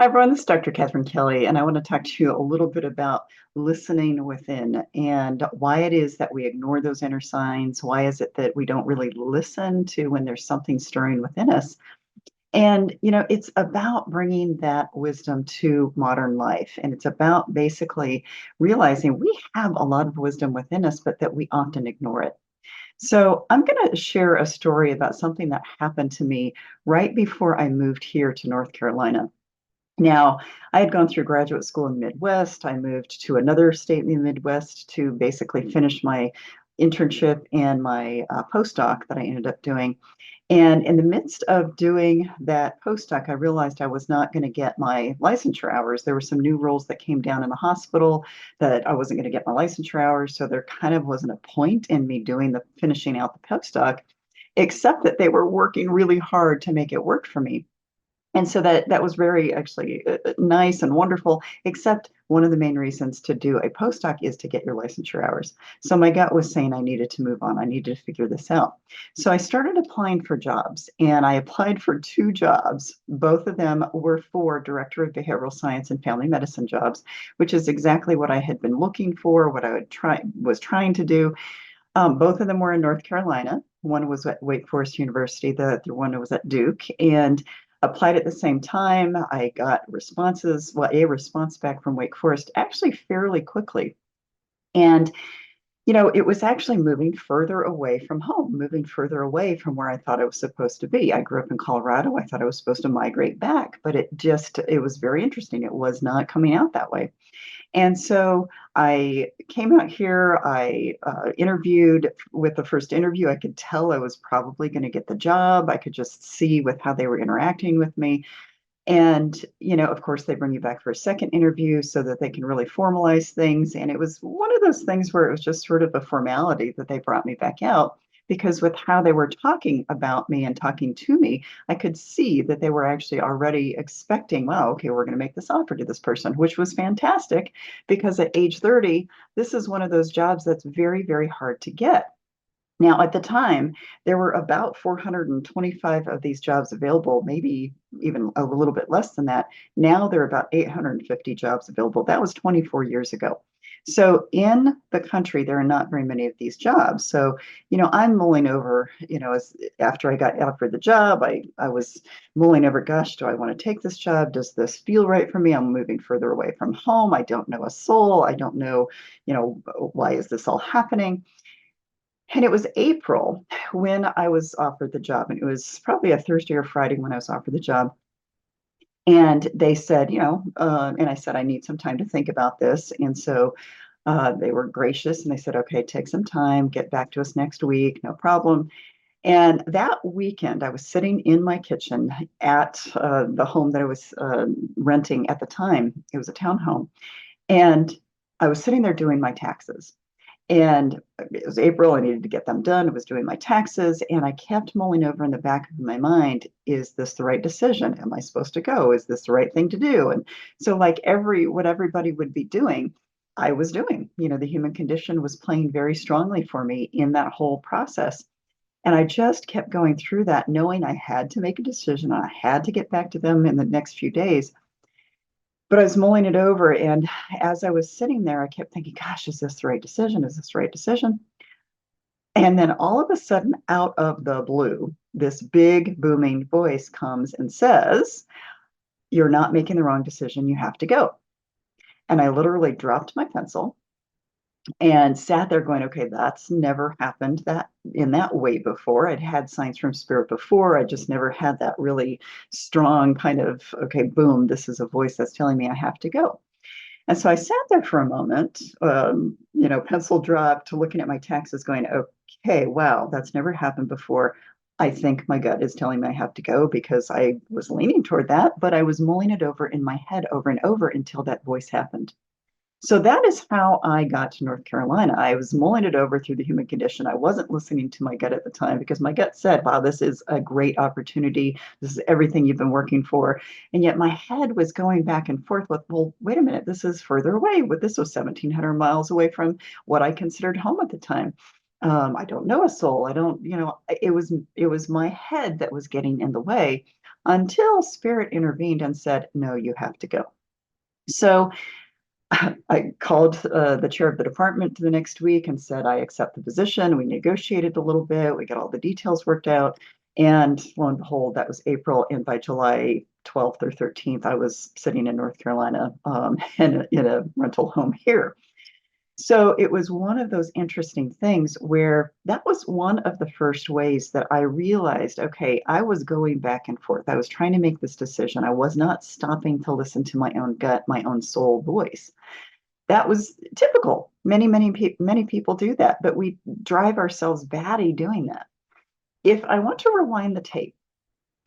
Hi, everyone. This is Dr. Katherine Kelly, and I want to talk to you a little bit about listening within and why it is that we ignore those inner signs. Why is it that we don't really listen to when there's something stirring within us? And, it's about bringing that wisdom to modern life. And it's about basically realizing we have a lot of wisdom within us, but that we often ignore it. So, I'm going to share a story about something that happened to me right before I moved here to North Carolina. Now, I had gone through graduate school in the Midwest. I moved to another state in the Midwest to basically finish my internship and my postdoc that I ended up doing. And in the midst of doing that postdoc, I realized I was not going to get my licensure hours. There were some new rules that came down in the hospital that I wasn't going to get my licensure hours. So there kind of wasn't a point in me doing the finishing out the postdoc, except that they were working really hard to make it work for me. And so that was very actually nice and wonderful, except one of the main reasons to do a postdoc is to get your licensure hours. So my gut was saying I needed to move on. I needed to figure this out. So I started applying for jobs, and I applied for two jobs. Both of them were for Director of Behavioral Science and Family Medicine jobs, which is exactly what I had been looking for, what I was trying to do. Both of them were in North Carolina. One was at Wake Forest University, the other one was at Duke, and applied at the same time. I got responses, well, a response back from Wake Forest actually fairly quickly. And it was actually moving further away from home, moving further away from where I thought I was supposed to be. I grew up in Colorado. I thought I was supposed to migrate back, but it was very interesting. It was not coming out that way. And so I came out here. I interviewed with the first interview. I could tell I was probably going to get the job. I could just see with how they were interacting with me. And, of course, they bring you back for a second interview so that they can really formalize things. And it was one of those things where it was just sort of a formality that they brought me back out because with how they were talking about me and talking to me, I could see that they were actually already expecting, wow, okay, we're going to make this offer to this person, which was fantastic because at age 30, this is one of those jobs that's very, very hard to get. Now, at the time, there were about 425 of these jobs available, maybe even a little bit less than that. Now there are about 850 jobs available. That was 24 years ago. So in the country, there are not very many of these jobs. So, I'm mulling over, after I got offered the job, I was mulling over, gosh, do I want to take this job? Does this feel right for me? I'm moving further away from home. I don't know a soul. I don't know, why is this all happening? And it was April when I was offered the job, and it was probably a Thursday or Friday when I was offered the job. And they said, and I said, I need some time to think about this. And so they were gracious and they said, okay, take some time, get back to us next week, no problem. And that weekend, I was sitting in my kitchen at the home that I was renting at the time. It was a townhome. And I was sitting there doing my taxes. And it was April. I needed to get them done. I was doing my taxes, and I kept mulling over in the back of my mind, is this the right decision? Am I supposed to go? Is this the right thing to do? And so, like what everybody would be doing, I was doing. The human condition was playing very strongly for me in that whole process. And I just kept going through that, knowing I had to make a decision. I had to get back to them in the next few days. But I was mulling it over. And as I was sitting there, I kept thinking, gosh, is this the right decision? Is this the right decision? And then all of a sudden, out of the blue, this big booming voice comes and says, you're not making the wrong decision. You have to go. And I literally dropped my pencil and sat there going, okay, that's never happened that in that way before. I'd had signs from spirit before. I just never had that really strong kind of, okay, boom, this is a voice that's telling me I have to go. And so I sat there for a moment, pencil dropped, looking at my taxes, going, okay, wow, that's never happened before. I think my gut is telling me I have to go because I was leaning toward that, but I was mulling it over in my head over and over until that voice happened. So that is how I got to North Carolina. I was mulling it over through the human condition. I wasn't listening to my gut at the time because my gut said, wow, this is a great opportunity. This is everything you've been working for. And yet my head was going back and forth with, well, wait a minute, this is further away. But this was 1,700 miles away from what I considered home at the time. I don't know a soul. I don't, it was my head that was getting in the way until spirit intervened and said, no, you have to go. So I called the chair of the department the next week and said, I accept the position. We negotiated a little bit. We got all the details worked out. And lo and behold, that was April. And by July 12th or 13th, I was sitting in North Carolina in a rental home here. So it was one of those interesting things where that was one of the first ways that I realized, okay, I was going back and forth. I was trying to make this decision. I was not stopping to listen to my own gut, my own soul voice. That was typical. Many people do that, but we drive ourselves batty doing that. If I want to rewind the tape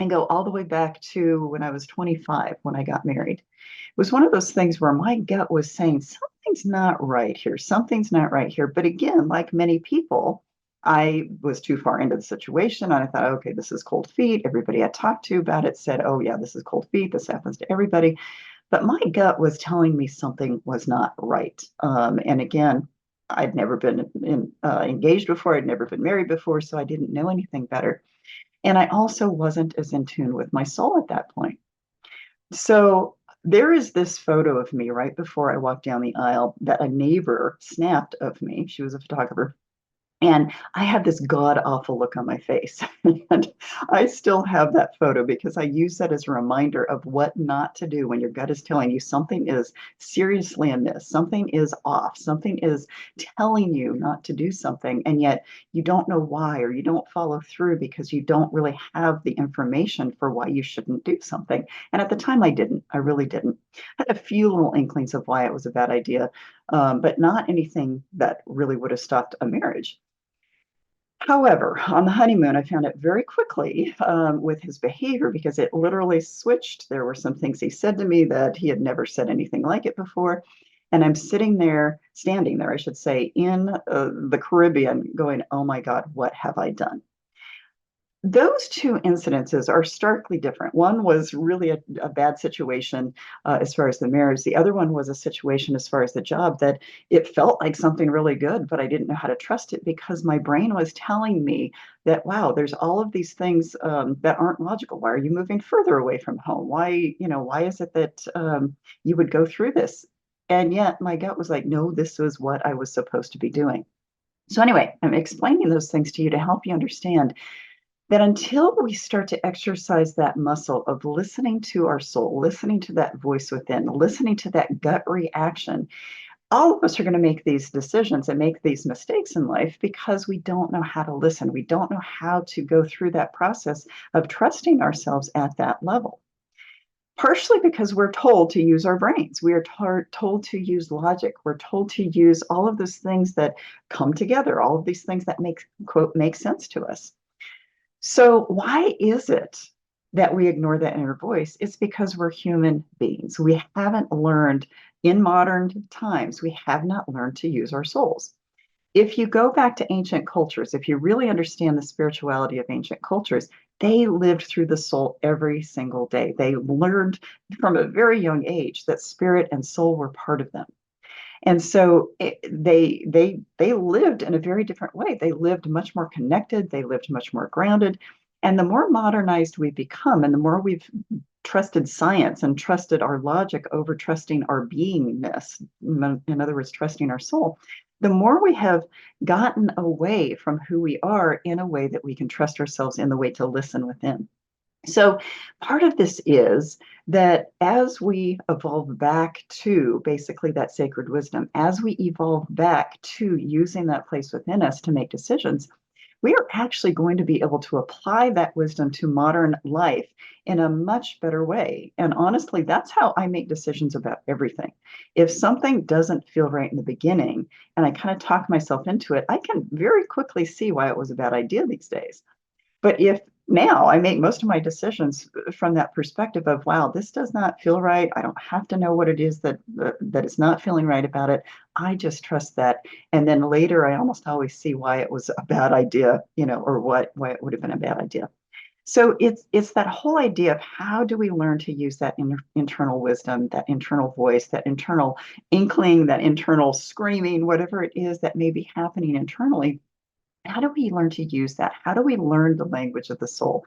and go all the way back to when I was 25, when I got married, it was one of those things where my gut was saying, something's not right here. Something's not right here. But again, like many people, I was too far into the situation. And I thought, okay, this is cold feet. Everybody I talked to about it said, oh, yeah, this is cold feet. This happens to everybody. But my gut was telling me something was not right. And again, I'd never been engaged before. I'd never been married before. So I didn't know anything better. And I also wasn't as in tune with my soul at that point. So there is this photo of me right before I walked down the aisle that a neighbor snapped of me. She was a photographer. And I had this god awful look on my face. And I still have that photo because I use that as a reminder of what not to do when your gut is telling you something is seriously amiss, something is off, something is telling you not to do something. And yet you don't know why, or you don't follow through because you don't really have the information for why you shouldn't do something. And at the time, I didn't. I really didn't. I had a few little inklings of why it was a bad idea, but not anything that really would have stopped a marriage. However, on the honeymoon, I found out very quickly with his behavior because it literally switched. There were some things he said to me that he had never said anything like it before. And I'm standing there, I should say, in the Caribbean going, oh my God, what have I done? Those two incidences are starkly different. One was really a bad situation as far as the marriage. The other one was a situation as far as the job that it felt like something really good, but I didn't know how to trust it because my brain was telling me that, wow, there's all of these things that aren't logical. Why are you moving further away from home? Why is it that you would go through this? And yet my gut was like, no, this was what I was supposed to be doing. So anyway, I'm explaining those things to you to help you understand that until we start to exercise that muscle of listening to our soul, listening to that voice within, listening to that gut reaction, all of us are going to make these decisions and make these mistakes in life because we don't know how to listen. We don't know how to go through that process of trusting ourselves at that level. Partially because we're told to use our brains. We are told to use logic. We're told to use all of those things that come together, all of these things that make sense to us. So why is it that we ignore that inner voice? It's because we're human beings. We haven't learned in modern times, we have not learned to use our souls. If you go back to ancient cultures, if you really understand the spirituality of ancient cultures, they lived through the soul every single day. They learned from a very young age that spirit and soul were part of them. And so they lived in a very different way. They lived much more connected. They lived much more grounded. And the more modernized we become, and the more we've trusted science and trusted our logic over trusting our beingness, in other words, trusting our soul, the more we have gotten away from who we are in a way that we can trust ourselves in the way to listen within. So part of this is that as we evolve back to basically that sacred wisdom, as we evolve back to using that place within us to make decisions, we are actually going to be able to apply that wisdom to modern life in a much better way. And honestly, that's how I make decisions about everything. If something doesn't feel right in the beginning and I kind of talk myself into it, I can very quickly see why it was a bad idea these days. But if now I make most of my decisions from that perspective of, wow, this does not feel right. I don't have to know what it is that is not feeling right about it. I just trust that. And then later, I almost always see why it was a bad idea, or why it would have been a bad idea. So it's that whole idea of how do we learn to use that internal wisdom, that internal voice, that internal inkling, that internal screaming, whatever it is that may be happening internally. How do we learn to use that? How do we learn the language of the soul?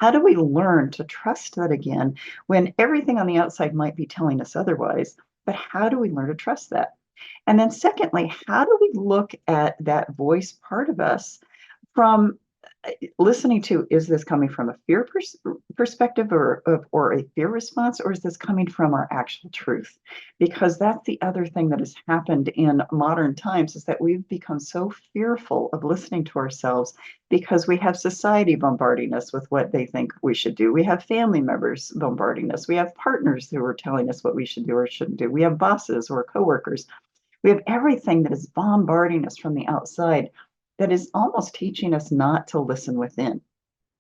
How do we learn to trust that again when everything on the outside might be telling us otherwise? But how do we learn to trust that? And then, secondly, how do we look at that voice part of us from listening to, is this coming from a fear perspective or a fear response, or is this coming from our actual truth? Because that's the other thing that has happened in modern times, is that we've become so fearful of listening to ourselves because we have society bombarding us with what they think we should do. We have family members bombarding us. We have partners who are telling us what we should do or shouldn't do. We have bosses or coworkers. We have everything that is bombarding us from the outside that is almost teaching us not to listen within.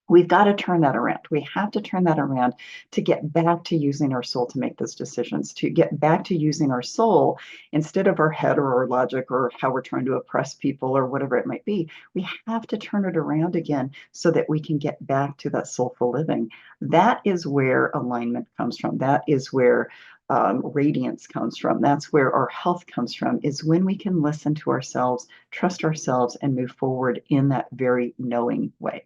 We've got to turn that around. We have to turn that around to get back to using our soul to make those decisions, to get back to using our soul instead of our head or our logic or how we're trying to oppress people or whatever it might be. We have to turn it around again so that we can get back to that soulful living. That is where alignment comes from. That is where radiance comes from. That's where our health comes from, is when we can listen to ourselves, trust ourselves, and move forward in that very knowing way.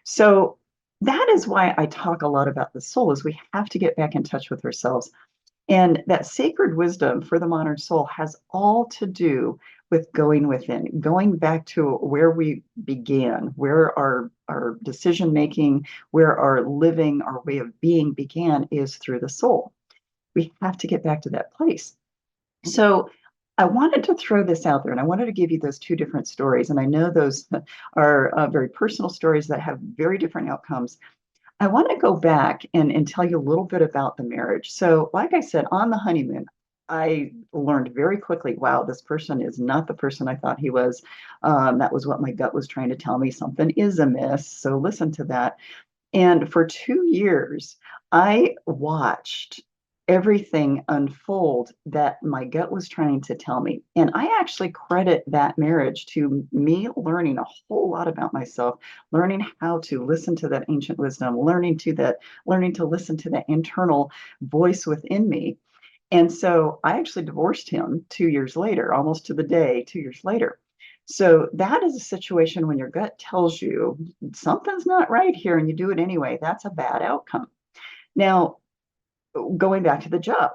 So that is why I talk a lot about the soul, is we have to get back in touch with ourselves. And that sacred wisdom for the modern soul has all to do with going within, going back to where we began, where our decision making, where our living, our way of being began, is through the soul. We have to get back to that place. So I wanted to throw this out there, and I wanted to give you those two different stories. And I know those are very personal stories that have very different outcomes. I want to go back and tell you a little bit about the marriage. So, like I said, on the honeymoon, I learned very quickly, wow, this person is not the person I thought he was. That was what my gut was trying to tell me. Something is amiss. So, listen to that. And for 2 years, I watched everything unfold that my gut was trying to tell me. And I actually credit that marriage to me learning a whole lot about myself, learning how to listen to that ancient wisdom, learning to listen to that internal voice within me. And so I actually divorced him 2 years later, almost to the day, 2 years later. So that is a situation when your gut tells you something's not right here and you do it anyway. That's a bad outcome. Now, going back to the job,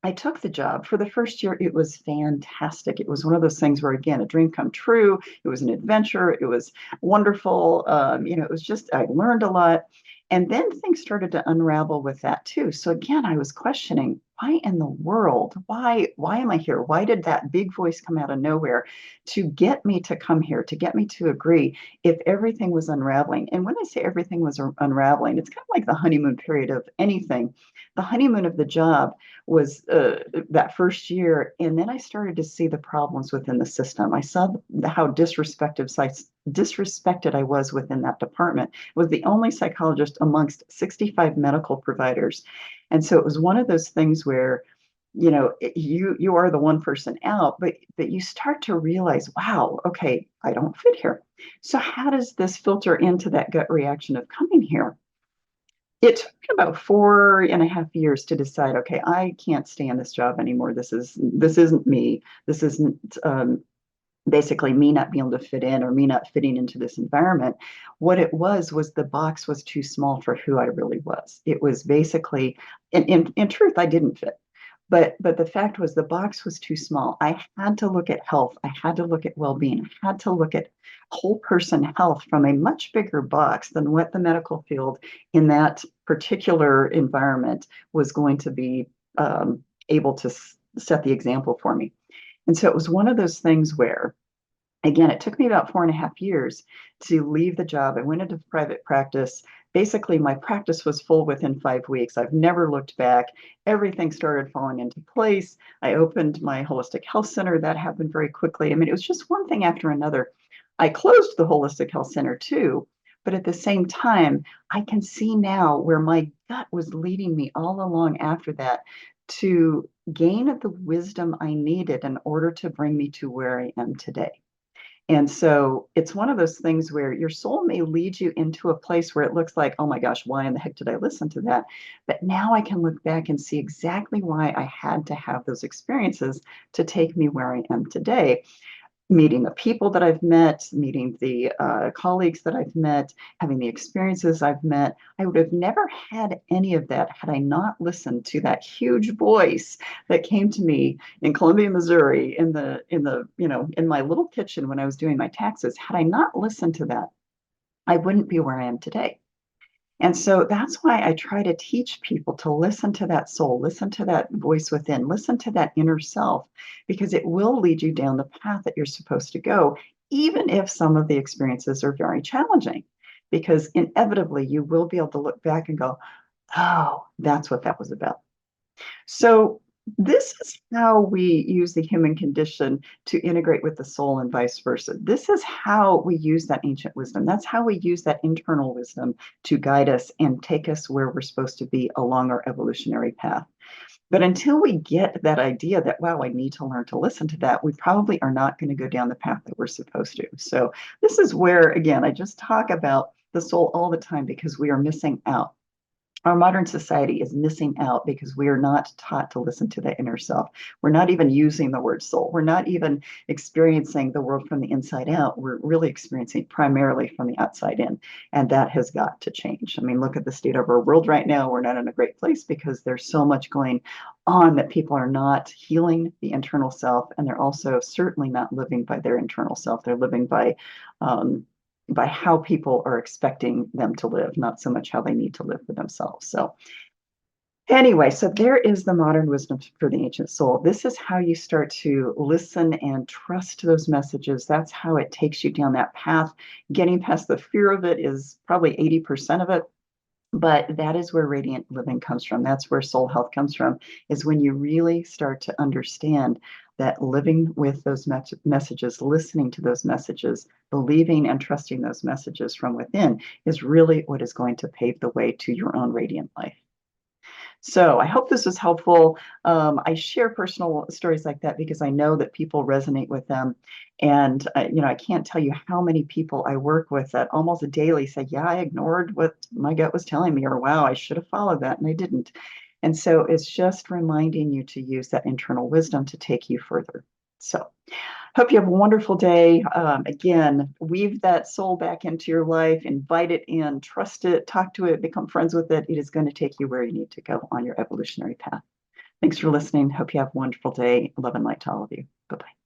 I took the job. For the first year, it was fantastic. It was one of those things where, again, a dream come true. It was an adventure. It was wonderful. It was just, I learned a lot. And then things started to unravel with that too. So again, I was questioning, why in the world? Why am I here? Why did that big voice come out of nowhere to get me to come here, to get me to agree if everything was unraveling? And when I say everything was unraveling, it's kind of like the honeymoon period of anything. The honeymoon of the job was that first year. And then I started to see the problems within the system. I saw how disrespected I was within that department. I was the only psychologist amongst 65 medical providers. And so it was one of those things where, you are the one person out, but you start to realize, wow, okay, I don't fit here. So how does this filter into that gut reaction of coming here? It took me about 4.5 years to decide, okay, I can't stay in this job anymore. This isn't me. This isn't basically me not being able to fit in or me not fitting into this environment. What it was the box was too small for who I really was. It was basically, in truth, I didn't fit. But the fact was the box was too small. I had to look at health. I had to look at well-being. I had to look at whole person health from a much bigger box than what the medical field in that particular environment was going to be able to set the example for me. And so it was one of those things where, again, it took me about 4.5 years to leave the job. I went into private practice. Basically, my practice was full within 5 weeks. I've never looked back. Everything started falling into place. I opened my holistic health center. That happened very quickly. I mean, it was just one thing after another. I closed the holistic health center too. But at the same time, I can see now where my gut was leading me all along after that to gain the wisdom I needed in order to bring me to where I am today. And so it's one of those things where your soul may lead you into a place where it looks like, oh my gosh, why in the heck did I listen to that? But now I can look back and see exactly why I had to have those experiences to take me where I am today. meeting the people that I've met, meeting the colleagues that I've met, having the experiences I've met. I would have never had any of that had I not listened to that huge voice that came to me in Columbia, Missouri, in my little kitchen when I was doing my taxes. Had I not listened to that, I wouldn't be where I am today. And so that's why I try to teach people to listen to that soul, listen to that voice within, listen to that inner self, because it will lead you down the path that you're supposed to go, even if some of the experiences are very challenging, because inevitably you will be able to look back and go, oh, that's what that was about. So this is how we use the human condition to integrate with the soul and vice versa. This is how we use that ancient wisdom. That's how we use that internal wisdom to guide us and take us where we're supposed to be along our evolutionary path. But until we get that idea that, wow, I need to learn to listen to that, we probably are not going to go down the path that we're supposed to. So this is where, again, I just talk about the soul all the time because we are missing out. Our modern society is missing out because we are not taught to listen to the inner self. We're not even using the word soul. We're not even experiencing the world from the inside out. We're really experiencing primarily from the outside in. And that has got to change. I mean, look at the state of our world right now. We're not in a great place because there's so much going on that people are not healing the internal self. And they're also certainly not living by their internal self. They're living by how people are expecting them to live, not so much how they need to live for themselves. So anyway, so there is the modern wisdom for the ancient soul. This is how you start to listen and trust those messages. That's how it takes you down that path. Getting past the fear of it is probably 80% of it. But that is where radiant living comes from. That's where soul health comes from, is when you really start to understand that living with those messages, listening to those messages, believing and trusting those messages from within is really what is going to pave the way to your own radiant life. So I hope this was helpful. I share personal stories like that because I know that people resonate with them. And, I can't tell you how many people I work with that almost daily say, yeah, I ignored what my gut was telling me, or wow, I should have followed that and I didn't. And so it's just reminding you to use that internal wisdom to take you further. So hope you have a wonderful day. Again, weave that soul back into your life, invite it in, trust it, talk to it, become friends with it. It is going to take you where you need to go on your evolutionary path. Thanks for listening. Hope you have a wonderful day. Love and light to all of you. Bye-bye.